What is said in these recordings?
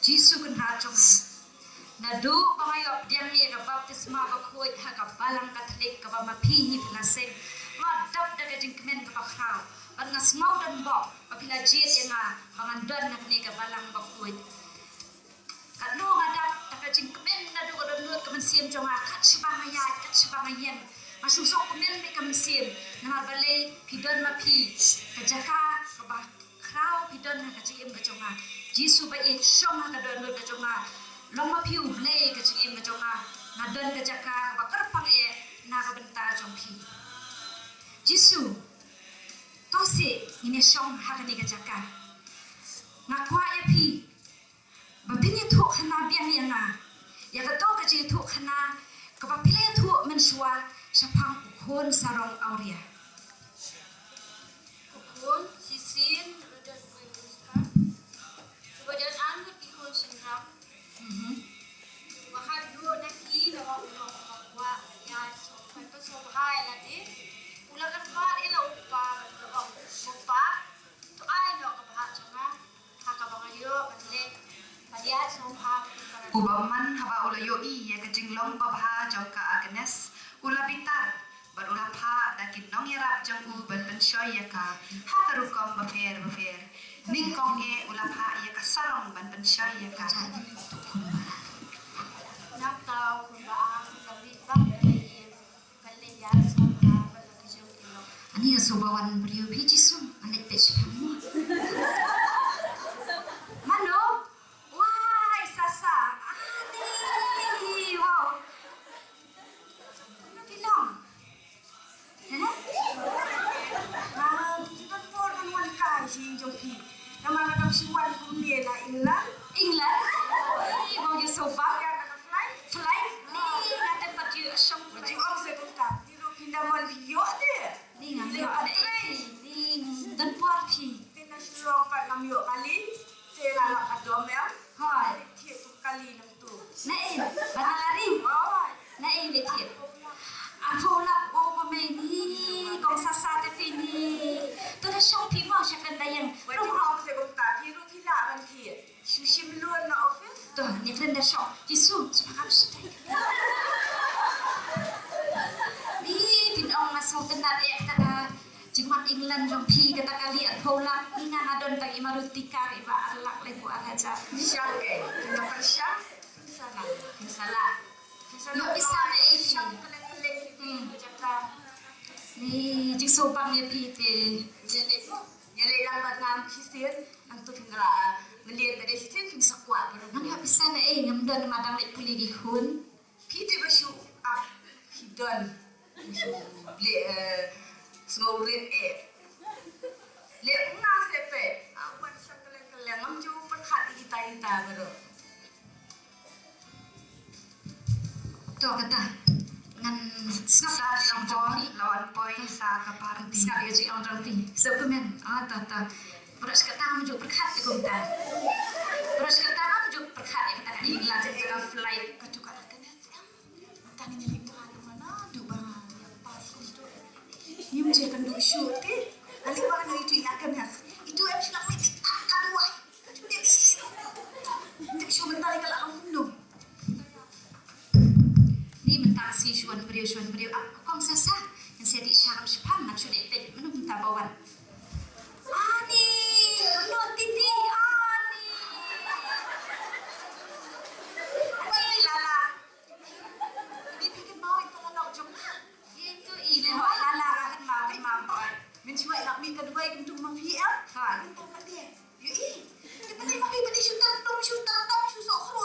Jisu kan hajong nadu pangayop diang ni ka baptisma ba khoi ha ka balang Katholik ka ba mapihi pila Seng madap daga jingkmen ka bakhraw at ngas mau dan bok apila jet nga pangandan nak ni ka balang ba khoi kat no ngadap daga jingkmen nadu ka donut ka Mawkisyiem jonga kat sibangayen masusok kemen be ka Mawkisyiem na balay pidon mapi ka jaka ka bakhraw pidon ha ka jim ka jonga Jisu ba SHNONG ka don ka jonga long mapiu blay ka jim ka jonga ngadon ka jaka ba kerpang na ka benta jongphi Jisu tose ini SHNONG ha ka ni ka jaka ngakwa ya pi ba pinye thu khana biang ya nga ya ka to ka ji thu khana ka ba pile thu menshwa sapang ukhon sarong auria ukhon sisin Badan anu ikut senang. Bahkan dua nanti lawak lawak ya sampai tu sampai lagi. Ulah kan bar ila upa tu ai nak kebahak cuma hak bangayo balik baliat somha Ubaman haba ula yoi ya kejinglong babha jong ka agnes ula bitar bar ula pha da Lynnong yarap jong u ban penshoy ya ka ha karukom bafer Ningkong ula pha ya ka sarong ban penshoy ya ka nak tahu kumbang kami bang baliat somha balik jong kilo ani sobawan brio Jisu anek pech kamu Mano wai sasa ani wow Lynnong Kita pun Jngohkai si jongphi. Nama nak siwan kumdia na England. Mau you so far fly ni ngata pat you SHNONG Macam orang saya kata, tiru pindah mal video ada. ni ngam ada ni dan puar pi Tina silong kat kami yuk kali. Saya nak kat domel. hai Tiap tu kali nam tu. na bana lari Oh, na le thiet aku nak oh mai ni kong sasa te fini tu da SHNONG pi mo syakan dayang macam orang saya kata, tiru pila kan tiap. Susim luar na office. tu ni friend da SHNONG Jisu sepakat sedai ni Lynnong masuk tenar kata jingmat England jongphi kata kali at pola ni ngana don tagi marutika iba alak le bu alaja Syang ke? Kena persyang. Sana. salah Sana bisa na syang keleng-keleng itu cakap. ni jigsaw pang ya pite Nyalai lambat ngam kisir. Ang tu pinra melihat dari situ pin sakwa. nang bisa na ngamdon madang le puli gihun Pite basu hidon. Le sngaurin le una sepe. Awan syang keleng-keleng ngam ju perkhat kita baru. to kata ngan sa sampon lawan poi sa kaparan sa gaji ang jongphi sepemen ta beras kata mujuk perkhat te gomta beras kata mujuk perkhat kata di lajen jaga flight Kacuk anak kena siang. Tani nyali terang mana du bang yang pas itu. Ni macam kan du shoot ke. Alik bang itu yang akan has. Itu yang sudah mesti akan wah. Kacuk dia biru. Tapi shoot mentari kalau kamu penuh. ni mentang si shuan beriu kong sasa yang saya di syarab sepam nak sudah ipet menung minta bawan ani no titi ani lala Ni pikir mau itu kalau jom. itu ile wa lala kan mau Mencuai nak mi kedua yang untuk mafiam. ha Entah kat dia. Yui. Dia boleh mafi pada shoot tam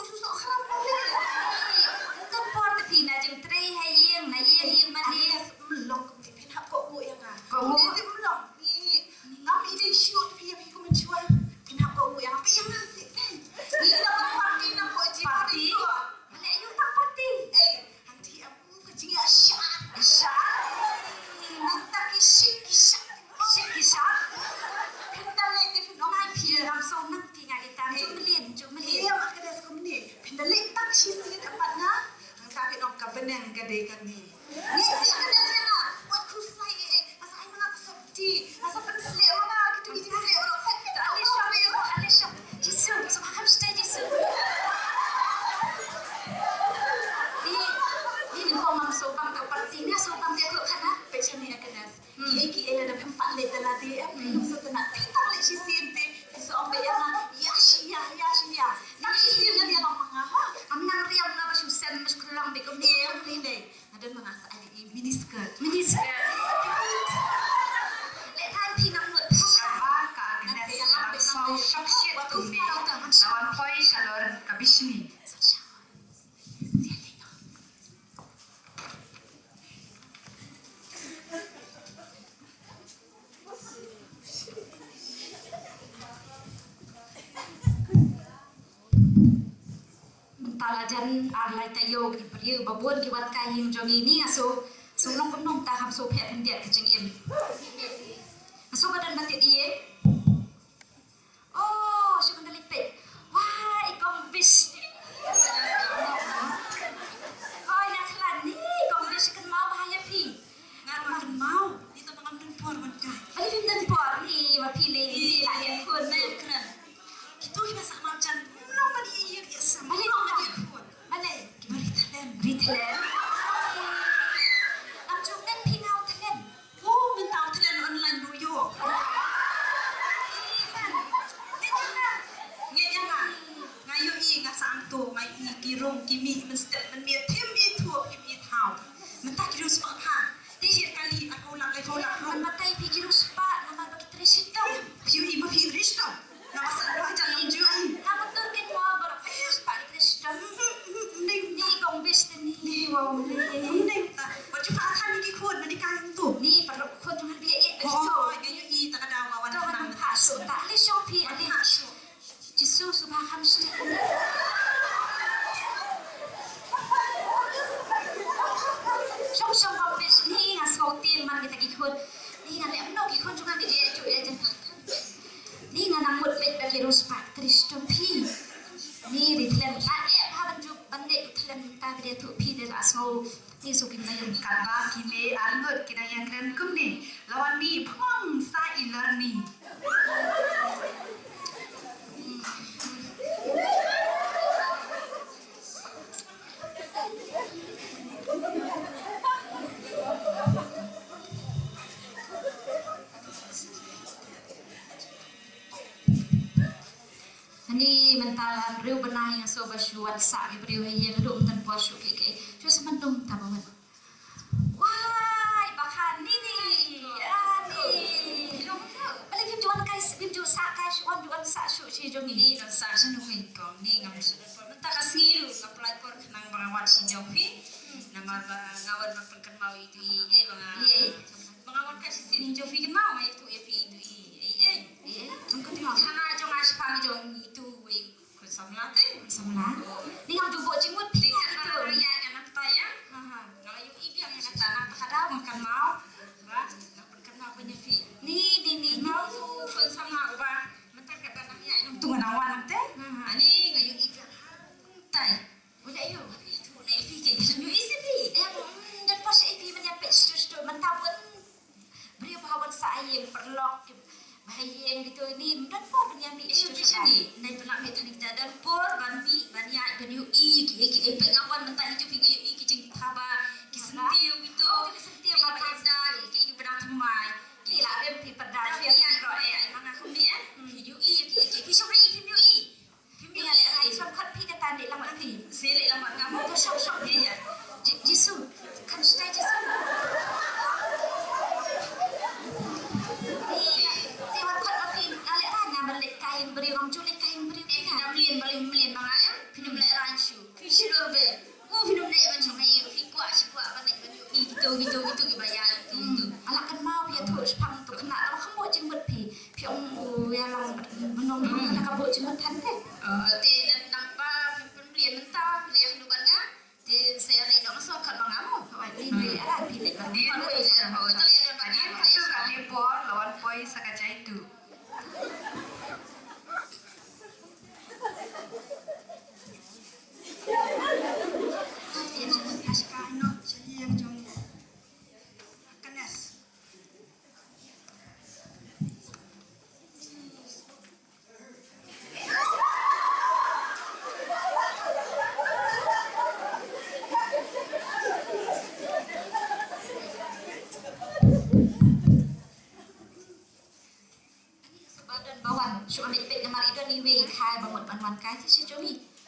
susok kharam. kan por te pina jeng tre hai yeng benang gade kami. Ni siapa dah sana? Buat kusai asa ai mga kasabti. Asa pensle mga gitu gitu sle orang. Alisha, Jisoo, so hamstay Jisoo. Ini kau mam sobang kau parti ni sobang dia kau kana. Pesan ni akan nas. Ki ada empat letter lagi. So tenat kita boleh sisinte. So ambil yang yashia. Nak sisinte dia mga ha. Amnang riam na basu sen mas kulang be kom Dia boleh. Ada mga sa ali miniskirt. Let han pinang nut ka ka agnes so shop shit tu ni. Lawan poi kalor kabishni. Talajan arlai tayo di periu babon ki wat kai him jong ini aso sulong penom ta ham so phe pen dia kecing em aso badan batit iye oh syukun dalipet wah ikong bis oh ina klan ni ikong bis kan mau bahaya pi Ngaran mau dito mga tempor man kai. bali pim dan por ni wa pi le ni la ya kun na Keren. Itu bahasa macam ulang bali iya sama. bali no bali Ritlen. Ang jungan pingaw tlen. Oh, mentau telen online buyo. Ngenya. Ngayo i ngasang to, ngai i girong kimi men step men mia thêm i thua i thau. Mentak kiru spak ha. Ti kali aku nak Man matay pikir uspa naman bakitrisito. Piu i ma piu risto. Napasan pa jangan juai. Napatur kin mo barak pikir uspa ikrisito. Ni kong bis ni wow ni. Neng ta. Wajib akan ni kod man ikan tu. Ni perlu kun jangan biar it Oh, begitu. ngayo i takadawa wan Kau nang nak pasu tak ali shopi ali. hasu. Jisu subah hamsti. Syong kong bis ni ngasau tin man kita gikun. Ni ngan lem no gikun jangan dia cuy aja. Ni ngan namut bet bagi ruspak tristom pi. Ni ritlen haban juk bandek ritlen ta dia tu pi dia asau ni sukin mayang kaba kile arngot kinaya kren kumni lawan mi phang sa e-learning Ni mental riu benai yang so basu WhatsApp ni riu yang duduk dan puas ke. Cuma semandung tak bawa. Wah, bahan ni. Balik bim jual kai bim jual sak kai wan jual sak shu si jong ni. Ni dan sa SHNONG kong ni ngam sudah por menta kasngiru apply por nang mga wan si jongphi nama ngawan makan mau itu mga wan kasi sin jongphi mau mai itu itu Tunggu tengok. sana jong aspang jong itu ko samlate Samla. Ni yang jubo jimut di pingat sana itu. ya kan taya ngayu ibiang yang kata kada makan mau ba makan mau punya fi Ni. mau tu pun sama ba menta kata nang ya nang tungan awan te ani ngayu ibiang tai Udah yuk. itu na fi ke junyo isipi Dan pas ipi menyampai stu mentabun. Beri bahawan saya perlok bahayeng gitu ni dan po dengan mi Isu bisa ni, nai pelak me tani dan por ban bi ban ya ban yu i ki pek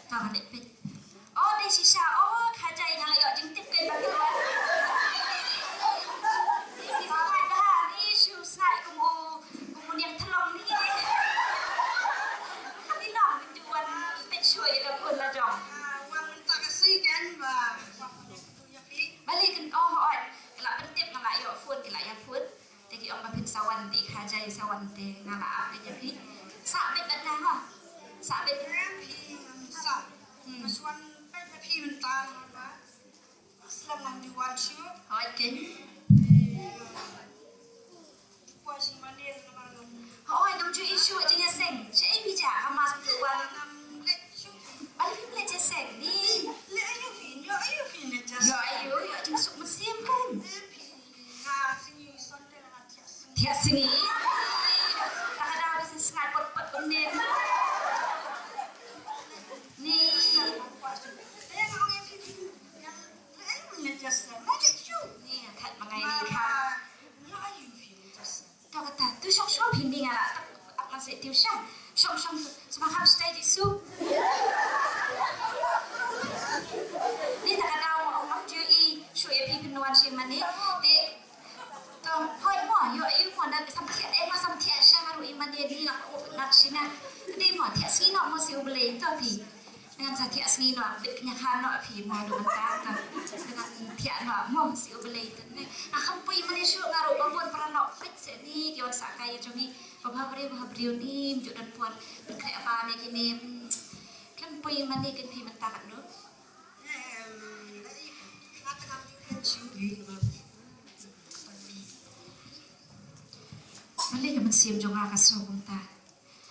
tao kan ipit oh dei sisa oh khajai na layo jing tip kai bagi wa ni mai dah ni shu sai kumu niang thlong ni ni nong ni juan pet shui da kon la jong Wan tak kasih kan bah. balik kan oh oi la pentip ngala yo fun kila ya fun tegi om bapin sawan ti khajai sawan te ngala ap ya pi sa bet bet na ha sa bet Masuan tapi mentang bah. Aslam nang jual syu. oi ken Puas manin nama. oi dong ju isu je ya seng che ai bi ja ha mas tu wan Nam lek syu. balik pun le je seng ni Le ayu fin le jas. yo ayo yo jing suk mesim kan Ha sini sonte na tias. Tiap sini. Kadang-kadang ada sengat pot-pot kemudian. Ni. Ni kat mangai ni kan. Kau kata tu syok-syok pinding ala. Tak masih tuition. Syok-syok semakan stay di su. Ni tak ada orang jui. Syuk pi penuan sih mani. Di hoi mo yo ayu mo na samtia ma samtia sha haru iman dia ni nak nak sina dei mo tia sini no mo siu bele to pi dengan tia sini no bit kenyakan no pi mo do ta ka dengan tia no mo siu bele tu ni akam pui mani shu ngaru babon para no fit se ni kion sa kai jo ni babri ni ju dan puan berkai apa ni kini kan pui mani kan pi mentak no Balik ke Mawkisyiem Jngohkai sokong ta.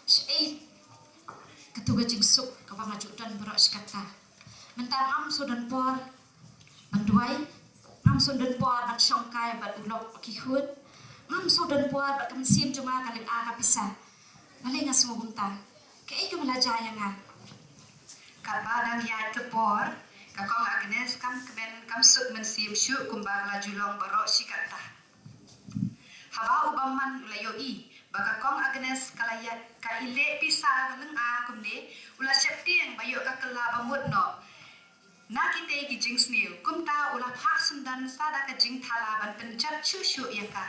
Syai ketuga jing suk ka maju dan berak sekata. Mentang am so dan por banduai, am so dan por ban Jngohkai ban ulok kihut, am so dan por ban Mawkisyiem Jngohkai kalin aga pisah. Balik nga sokong ta. Kai ka malaja yang nga. kaba dang ya tepor kakong agnes kam kemen kam suk Mawkisyiem shuh kumbang la julong barok sikata haba ubaman ulayoi baka kong agnes kalaya kaile pisa leng a kumne ula septieng bayo ka kala bamut no na kite gi jing snew kumta ula phak sundan sada ka jing thala ban penchat shu yaka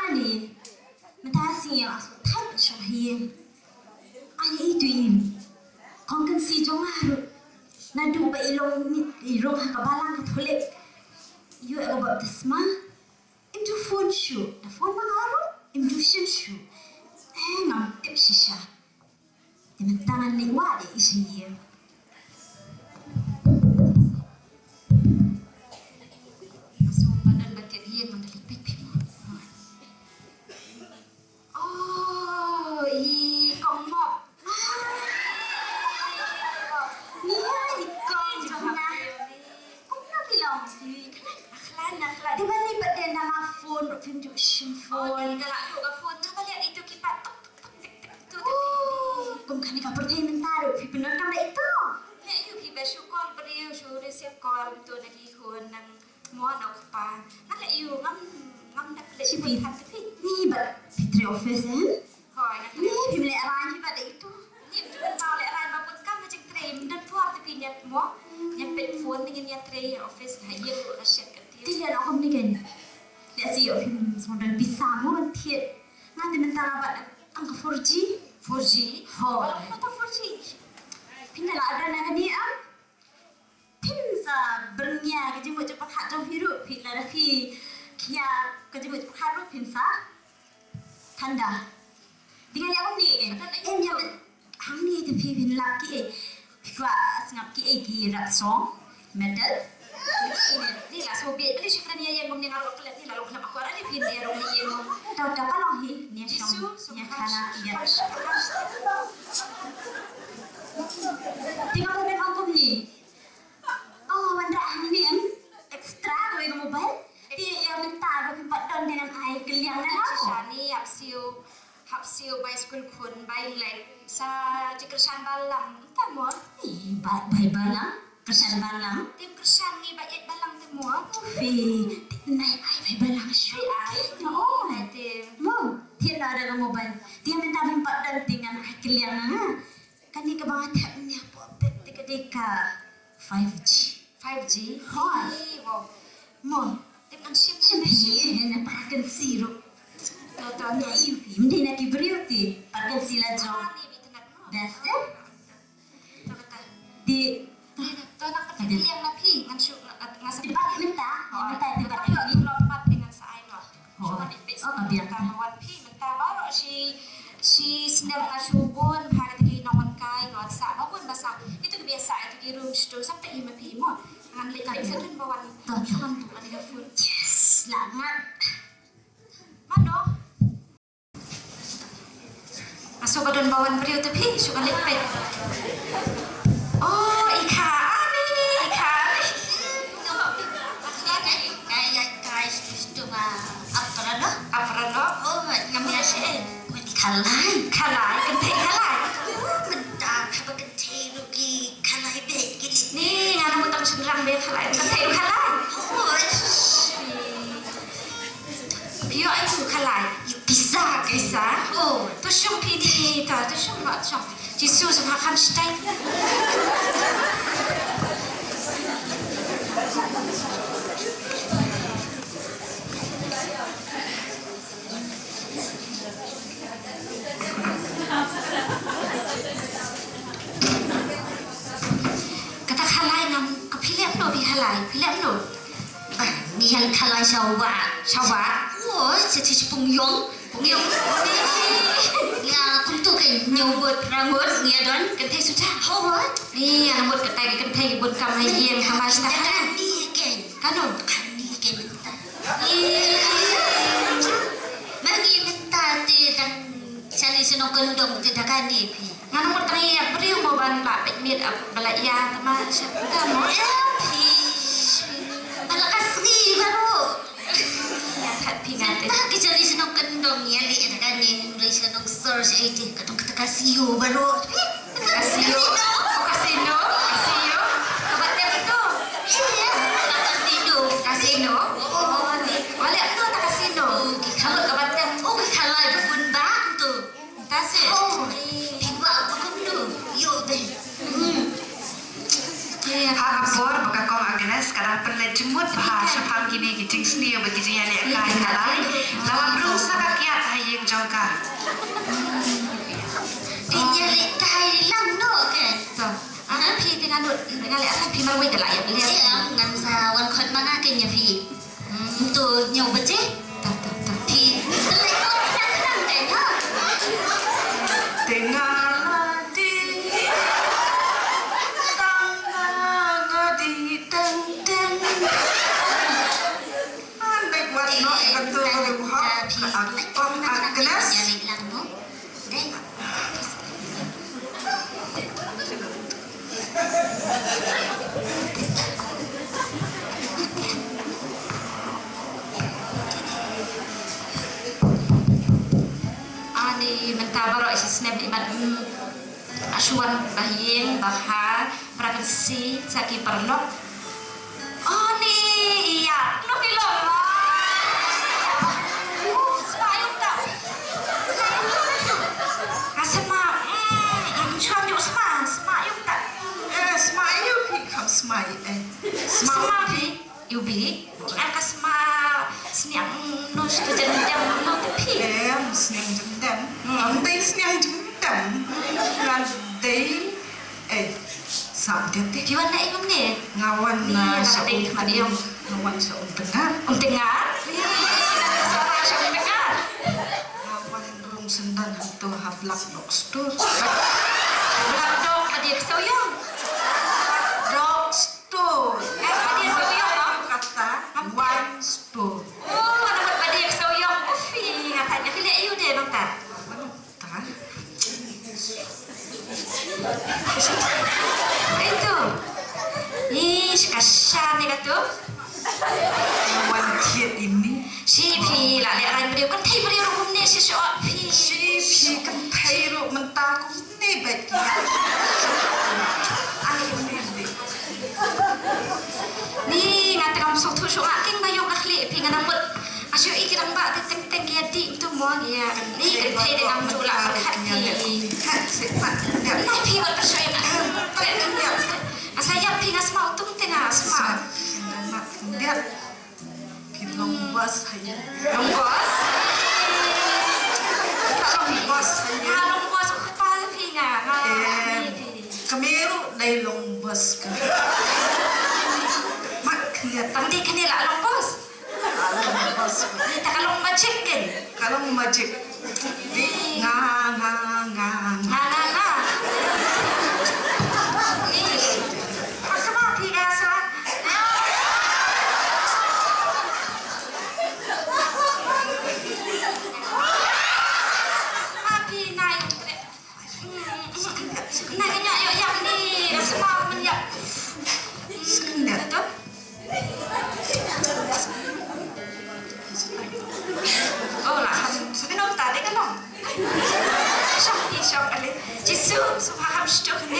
Ani mentasi yang asu tak syahim. Ani itu ini. Kong kan si Jngohkai nadu ba ilong hakabalang Katholik. You ego baptisma. Imju phone shu. The phone mangaru. Imju shu. Ngam tip shisha. Dimentangan lingwa de isiye. Masuk badan baket dia mandali pipi. Oh, kong mop. Di balik badan nama phone, pintu phone. Oh, di dalam tu phone, tu balik itu kita tuk tu. Bukan ni kapur teh mentar, pi benar kan itu. Nek you pi bersyukur beriu syukur siap kau tu lagi hun nang mua nak pa. Nak you ngam dak lek si pi ni bat fitri office eh. Hoi, ni pi lek arang pada itu. Ni tu kan mau lek arang babut kan macam train dan puar tapi nyat mo. Nyapet phone dengan nyat train office haye lu asyik kat dia. Tidak nak kom ni kan. Lek si yo modal bisa mo kan tiet. Nanti mentar abat angka 4G. 4G? Hoi. Apa 4G? Pindah lah ada nak ni am. Pinsa bernya kerja mo cepat hak jong hirup. Pindah dah kia kerja mo cepat harup pinsa. Tanda. Dengan yang ni kan. Em yang hang ni tu pin lap ki. Gua sengap ki rak song medal. Ni lah sobiet. Beli syukuran yang ngom dengar waktu ni lalu kenapa aku ada pin dia rong ni ngom. Tahu tak kalau hi ni syong. Ni kana iya. Tinggal main angkum ni. Oh, wanda ni em ekstra kau yang mobile. Dia yang minta bagi patron dengan air geliang dan apa? Shani hapsiu by school kun by like sa jikresan balang. Entah mo. By balang. Kersan balang. Tim kersan ni baik balang semua. Fi, naik ai balang syuk. Oh, Tim. Mau, tiada ada kamu ban. Dia minta empat dan dengan kalian ha. Kan ni kebangan ni apa deka 5G. 5G. Hoi. Wow. Mau, Tim ang sim siyempre na parakan sirup. Toto. Ya, hindi na kibriuti. Parakan sila jong. Ni itynnad mo. Basta Toto. di To nak ketilang na pi ngan syuk at ngasa tiba minta, minta tiba Tapi ini. lompat dengan sa aino. Oh. Cuma di pes. Oh, biar kan. Kawan pi minta baru si sedang ngasubun hari tadi Jngohkai ngot sa maupun basa. Itu kebiasaan itu di room store sampai ima pi mo. Ngan leit sedun bawan. Tuhan tu ada full. Yes, selamat. Mano? Masuk ke dalam bawan beriu tu pi, suka lepet. Oh, ikan ni. Apa no? Oh, namanya sih. Kalai. Kalai, kenteng kalai. Mentang apa kenteng rugi kalai dek gini. Ni, ngana mutang senderang dia kalai, kenteng kalai. Oh, Pio itu kalai. bisa Bisa. Oh, tu syung pi ni, tu syung lot syung. Jisu sama kan stein. Kata kalai nam kepilih no bi kalai, pilih no. Ni yang kalai syawa. Syawa. Oh, jadi pengyong. Pengyong. Ya, untuk kan nyobot rambut ni don. Kenteng sudah. Oh, Ni yang buat ketai kenteng bun kam hai yang hamas tak kan. ni kan. Kanun. Ni kan minta. Magi minta ti dan cari senong kendong ti dah kan ni. Nganu mo tanya beriu mo ban pak pek miet balak ya sama siapa mo. Malakas ni baru. Ya tak pingat. Tak cari senong kendong ya li dah kan ni. Mulai senong search IT katong kasio baru. Kasio. Kasino. Kasio. Kabatem itu. Iya, kasino. Kasino. Oh ni. Wala tu tak kasino. Kamu kabatem. Oh, kalai pun bang tu. Tasik. Oh, tiba apa kundu? Yo deh. Habor baka kong agnes kadang perle jemut bahasa pang gini giting seni bagi dia lek kai kalai lawan berusaha kakiat hayeng jongka. Dia lek kai lang no kan. Tu. Anak pi dengan nut dengan lek anak pi marwai dah layak lihat. Ya, ngan sa wan khot mana kan ya pi. Tu nyau beje. Tak tak tak. Pi lek kau kan kan ha. Dengar mentabaro isi snap iman asuan bahing bahar prakersi saki perlok. Oh ni iya no film. Semayung tak? Asma chuan yuk semayung tak? Semayung hikam semayung Semua pi yubi angka semua seniang nus tu jam no tapi sning jemdam amdai sning jemdam radai sam dia teh Jiwan nak ikut ni? ngawan Ni sa nak tengok dia. ngawan sa dengar Dengar? Suara siapa dengar? ngawan rung sendan hantu hablak dok stur Belak dong, ada kesoyong. dok stur Ada kesoyong. kata one stur Oh, ada buat pada kesoyong. Ufi, katanya pilih ayu deh, bang tak? tak Itu. Ih, kasar ni kata. ngawan tiet ini Si pi lah lihat orang beriu kan thai beriu rumah ni si soal pi. si kan thai ro mentaku ni baik Ani ni Ni ngata kam sok tu sok aking bayong akhli pi ngana mut. Asyo ikirang ba teng teng ya di tu mo ya. Ni Kynthei de ngam tu la khat ti. Khat sepat. Nai pi wat asyo na. Asaya pi ngas mau tung tengah asma. Mak dia pilong bos hanya. Long bos. Long bos hanya. Long bos pa pi nga. Kameru dai long bos ka. Mak dia Tang di kene la long bos. long bos. Ni ta kalong macik ken. Kalau majik di nga. Na. Ni. Asma pi ga sa. Api naik. Nak kena yang ni asma menyak. Sekendak. Betul? Oh lah, sebenarnya tadi kan dong. Syok kali. Jisu, supaya syok ni.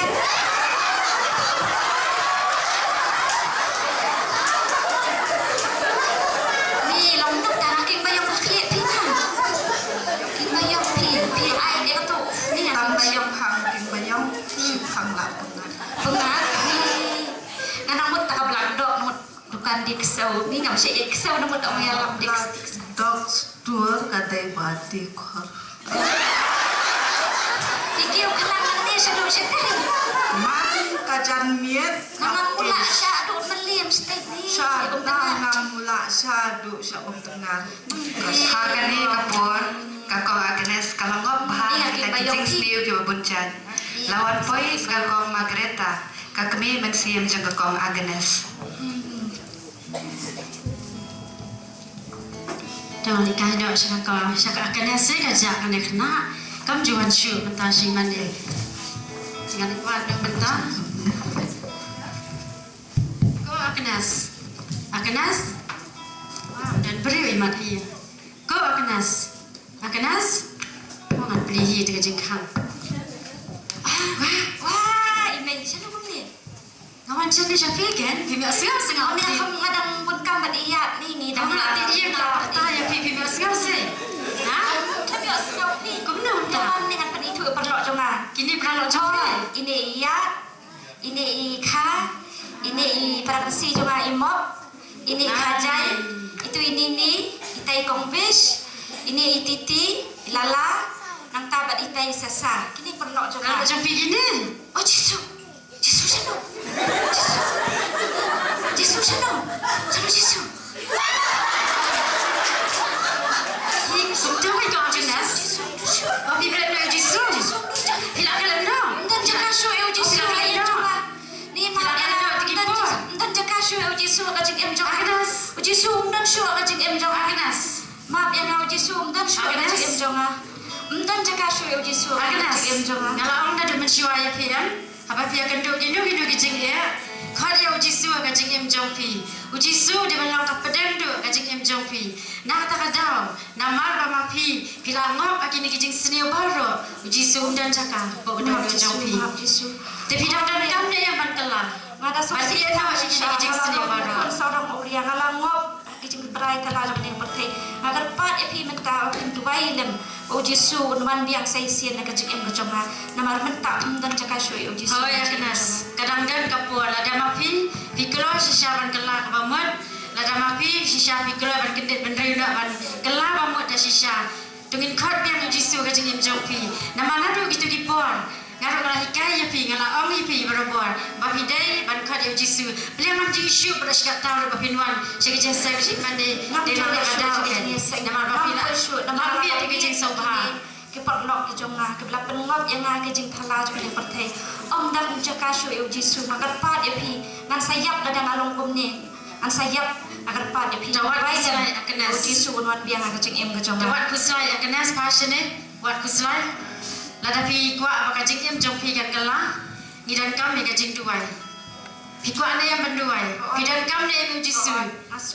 Ni lompat tanah king bayang pakai pina. King bayang pi ai dia tu. Ni yang Tang bayang bayong hang king bayong hang la pengat. pengat. Ni namut tak belak dok namut bukan di kesau. Ni ngam syek kesau namut tak mengalam di kesau. Dok dur kadai bati kor. Iki yung kenangan ni sa doon siya tayo. Man kajan miet. Nangang mula siya doon malim sa tayo ni. Siya nang mula siya do siya tengah. Hakani kapor kakong Agnes kalangop bahag kita kijing sliu ki babuncan. Lawan poi kakong Margareta kakami Mawkisyiem Jngohkai Agnes. Jangan nikah dok syakak akan saya kajak kan kena kam juan shuh mentah sing mandi. Jangan nikah dok mentah. Kau Agnes. Wah, dan beri imat ia. Kau Agnes. Kau ngan beli ia dengan jengkang. Wah, imej siya nung ni. Ngawan siya ni siya kan? Bimik siya Kami sengau ni. akan ngadang pun kambat iya ni Kamu nak dia kalau tak ya pipi siya sih. Nah, Kami asal ni. kau benar tak? Jangan dengan pen itu perlok jonga. Kini berlalu jauh. Ini iya. Ini ika. Ini praksi jonga imop. Ini kajai. Itu ini itai kongbish. Ini ititi lala. Nang tabat itai sasa. Kini perlok jonga. Kalau jauh gini. Oh Jisu siya no. Jisu siya no. Sano Jisu? Sudah kau Agnes. Oh, bibi nak Jisu. Hilak kalau nak. Dan jaka syo eu Jisu lain jonga. Ni ma dan jaka syo eu Jisu ka jing em jong Agnes. O Jisu dan syo ka jing em jong Agnes. Maaf yang au Jisu dan syo ka jing em jonga. Dan jaka syo eu Jisu ka jing em jonga. Kalau orang dah mencium ayah pian, apa pian kenduk gini kicing ya. Kau dia Jisu ka jing em jongphi. Jisu dia malang tak pedang tu ka jing em jongphi. Nak tak kadau. Nama rama pi pilangop akini kicing seni baru. Jisu dan jaka bawa dah jongphi. Jisu. Tapi dah kam dia yang bantelah. Mada so Masih dia tahu sih kicing seni baru. Saudang uria ngalangop kicing berai kala jong ning pertai. Agar pat epi menta pintu bailem. O Jisu nuan biang sai sien na kicing em jonga. Namar menta dan jaka syo eu Jisu. Oh ya kenas. Kadang-kadang kapur ada mapi piklo sisa ban kelak bamut. Lada mapi sisa piklo ban kendet ban rayuna ban kelak bamut dah sisa. Tungin kot biang Jisu ka jingim jongphi. Nama ngadu gitu dipon. Ngadu kala hikai ya pi ngala om pi berobor. Bapi dai ban kot ya Jisu. Beliau man Jisu pada sikat tahu bapi nuan. Segi jasa segi mande. Dia nak ada kan. Nama bapi lah. Nama bapi ada kejing sobha. Ke perlok ke jonga ke belapen ngop yang ke jing thala jong ning pertai. Om dan jaka syo eu Jisu magar pat epi ngan sayap ladang along kumne. Ang sayap agar pat epi. Jawat Baik kuslai akenas. O Jisu nuan biang ke jing em ke jonga. Jawat kuslai akenas passion Wat kuslai. Lada pi kuat apa kajing em jongphi kan kelah. Ngidan kam ni kajing duai. Pi kuat ni yang benduai. Pidan kam ni em Jisu.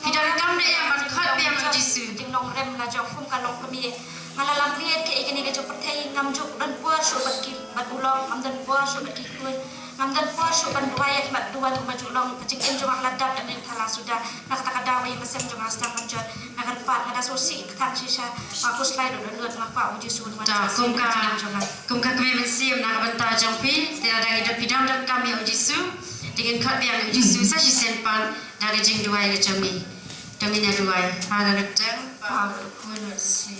Pidan kam ni yang berkhat biang Jisu. Jing long rem la jong fum kalong kami. Malalam liat ke ikini ke jong pertai ngam juk dan puas so bat ki bat ulong am dan puas so bat ki kuy. ngamdan po syuban dua ya mat dua tu maju long kecing em jong ladap dan yang thala sudah nak kata kada wa yang sem jong asta panjat nak pat ngada sosi kan sisa aku slide dan lut ngapa uji sun ta kumka kami mensiam nak banta jongphi tiada hidup hidup dan kami uji su dengan khat yang uji su sa senpan dari jing dua ya jami daminya dua ada keteng pa kun si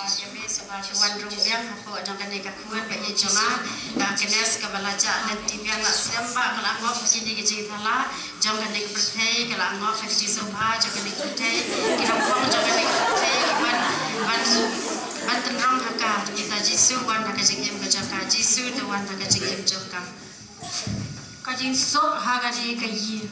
Jami sebab cuan rumbiang aku jangan dekat kuat bagi jemaah dan kenes kebalaja dan tibiang nak sembah kalau aku begini kerja thala jangan dekat percaya kalau aku kerja soba jangan dekat percaya kita buang jangan dekat percaya ban tenrong hakah kita jisu wan nak kerja em kerja jisu tu wan nak kerja em jongka kerja sok haga di kayi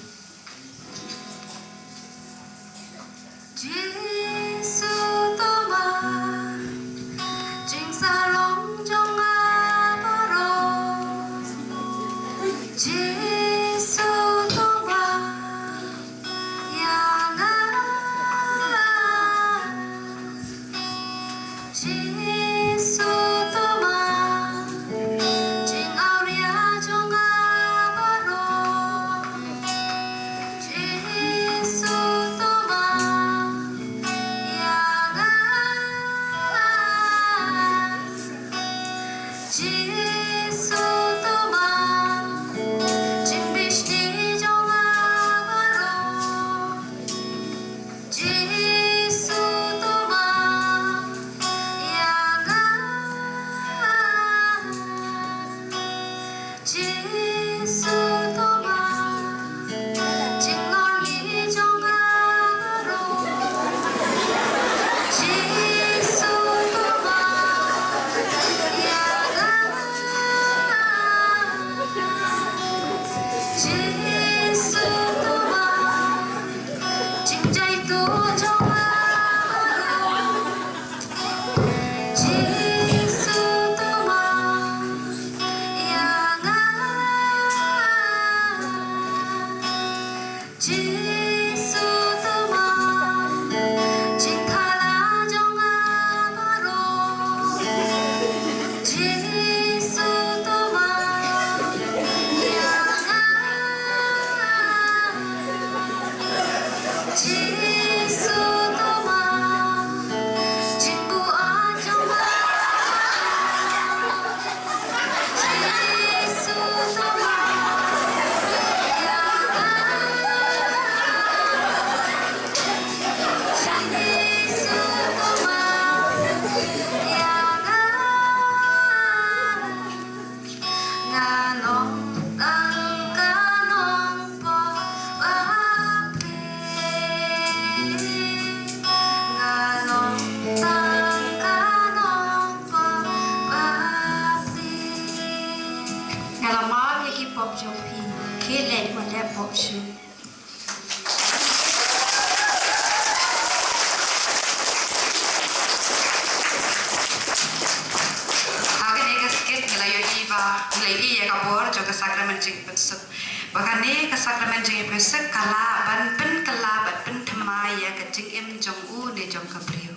Jisu Bahkan ni kesakramen jeng besek kala ban pen kala ban pen themai ya kecing em jong u ne jong kapriu